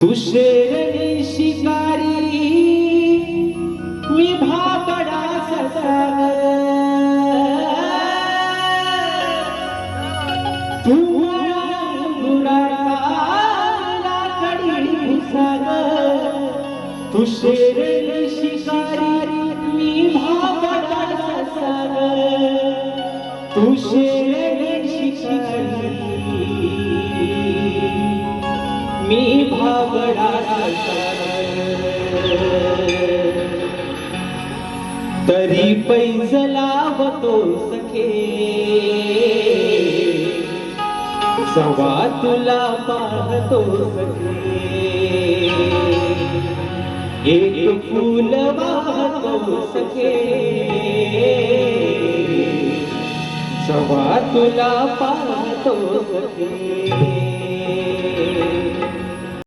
तू शेर शिकारी मी भाबडा ससाग तू लाकडी घुसाग तू शेर शिकारी मी भाबडा ससाग तू शेर शिकारी मी भाबडा तरी पैज लावतो सखे सवा तुला पाहतो सखे एक फूल वाहतो सखे सवा तुला पाहतो सखे